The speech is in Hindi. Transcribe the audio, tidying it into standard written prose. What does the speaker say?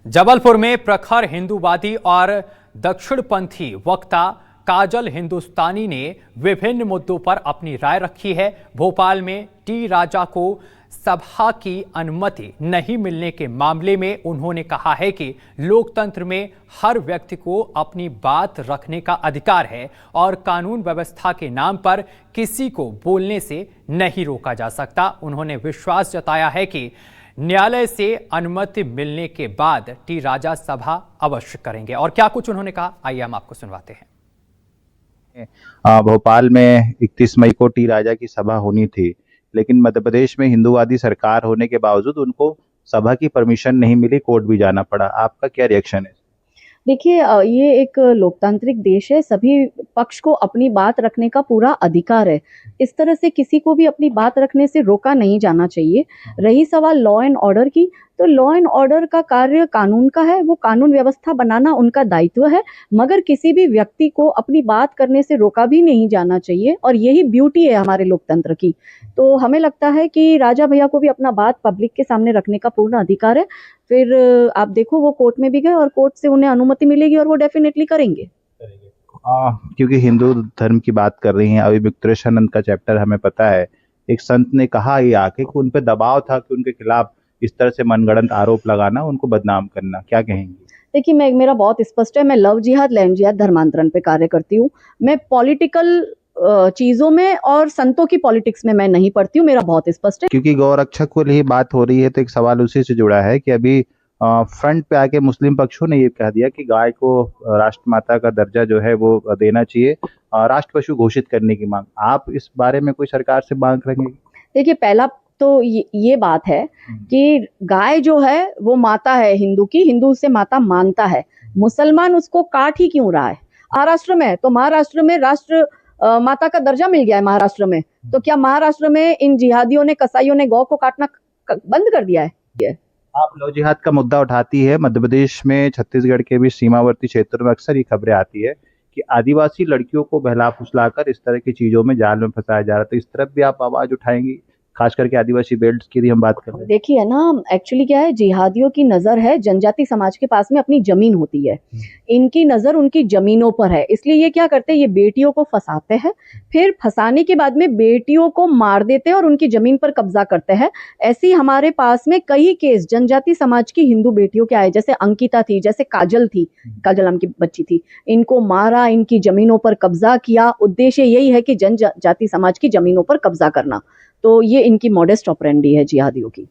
जबलपुर में प्रखर हिंदूवादी और दक्षिणपंथी वक्ता काजल हिंदुस्तानी ने विभिन्न मुद्दों पर अपनी राय रखी है। भोपाल में टी राजा को सभा की अनुमति नहीं मिलने के मामले में उन्होंने कहा है कि लोकतंत्र में हर व्यक्ति को अपनी बात रखने का अधिकार है और कानून व्यवस्था के नाम पर किसी को बोलने से नहीं रोका जा सकता। उन्होंने विश्वास जताया है कि न्यायालय से अनुमति मिलने के बाद टी राजा सभा अवश्य करेंगे। और क्या कुछ उन्होंने कहा, आइए हम आपको सुनवाते हैं। भोपाल में 31 मई को टी राजा की सभा होनी थी, लेकिन मध्य प्रदेश में हिंदूवादी सरकार होने के बावजूद उनको सभा की परमिशन नहीं मिली, कोर्ट भी जाना पड़ा। आपका क्या रिएक्शन है? देखिए, ये एक लोकतांत्रिक देश है, सभी पक्ष को अपनी बात रखने का पूरा अधिकार है। इस तरह से किसी को भी अपनी बात रखने से रोका नहीं जाना चाहिए। रही सवाल लॉ एंड ऑर्डर की, तो लॉ एंड ऑर्डर का कार्य कानून का है, वो कानून व्यवस्था बनाना उनका दायित्व है, मगर किसी भी व्यक्ति को अपनी बात करने से रोका भी नहीं जाना चाहिए और यही ब्यूटी है हमारे लोकतंत्र की। तो हमें लगता है कि राजा भैया को भी अपना बात पब्लिक के सामने रखने का पूर्ण अधिकार है। फिर आप देखो, वो कोर्ट में भी गए और कोर्ट से उन्हें अनुमति मिलेगी और वो डेफिनेटली करेंगे। क्योंकि हिंदू धर्म की बात कर रही हैं, अविमुक्तेश्वरानंद का चैप्टर हमें पता है। एक संत ने कहा ये आके कि उन पे दबाव था कि उनके खिलाफ इस तरह से मनगढ़ंत आरोप लगाना, उनको बदनाम करना। क्या कहेंगे? देखिए, मेरा बहुत स्पष्ट है, मैं लव जिहाद, लैंड जिहाद, धर्मांतरण पे कार्य करती हूँ। मैं पॉलिटिकल चीजों में और संतों की पॉलिटिक्स में मैं नहीं पढ़ती हूँ, मेरा बहुत स्पष्ट है। क्योंकि गौरक्षक को लिए बात हो रही है, तो एक सवाल उसी से जुड़ा है कि अभी फ्रंट पे आके मुस्लिम पक्षों ने ये कह दिया कि गाय को राष्ट्रमाता का दर्जा जो है वो देना चाहिए, राष्ट्र पशु घोषित करने की मांग। आप इस बारे में कोई सरकार से मांग रखेंगे? देखिए, पहला तो ये बात है कि गाय जो है वो माता है हिंदू की, हिंदू उसे माता मानता है। मुसलमान उसको काट ही क्यों रहा है? महाराष्ट्र में, तो महाराष्ट्र में राष्ट्र माता का दर्जा मिल गया है महाराष्ट्र में, तो क्या महाराष्ट्र में इन जिहादियों ने, कसाईयों ने गौ को काटना बंद कर दिया है? आप लव जिहाद का मुद्दा उठाती है। मध्य प्रदेश में छत्तीसगढ़ के भी सीमावर्ती क्षेत्रों में अक्सर ये खबरें आती है कि आदिवासी लड़कियों को बहला फुसलाकर इस तरह की चीजों में जाल में फंसाया जा रहा है। तो इस तरफ भी आप आवाज उठाएंगी, खास करके आदिवासी बेल्ट की भी हम बात कर रहे हैं। देखिए ना, एक्चुअली क्या है, जिहादियों की नजर है, जनजाति समाज के पास में अपनी जमीन होती है, इनकी नजर उनकी जमीनों पर है। इसलिए ये क्या करते हैं, ये बेटियों को फंसाते हैं, फिर फंसाने के बाद में बेटियों को मार देते हैं और उनकी जमीन पर कब्जा करते हैं। ऐसी हमारे पास में कई केस जनजाति समाज की हिंदू बेटियों के आए, जैसे अंकिता थी, जैसे काजल थी, काजल नाम की बच्ची थी। इनको मारा, इनकी जमीनों पर कब्जा किया। उद्देश्य यही है कि जनजाति समाज की जमीनों पर कब्जा करना। तो ये इनकी मॉडेस्ट ऑपरेंडी है जिहादियों की।